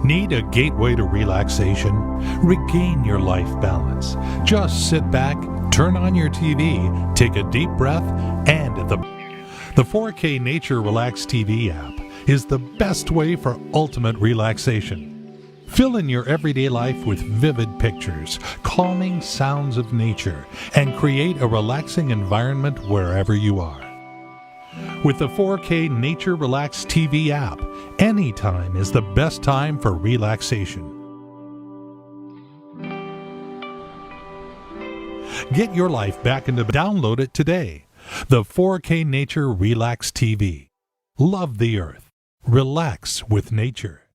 Need a gateway to relaxation? Regain your life balance. Just sit back, turn on your TV, take a deep breath, and the 4K Nature Relax TV app is the best way for ultimate relaxation. Fill in your everyday life with vivid pictures, calming sounds of nature, and create a relaxing environment wherever you are. With the 4K Nature Relax TV app, any time is the best time for relaxation. Get your life back into download it today. The 4K Nature Relax TV. Love the earth. Relax with nature.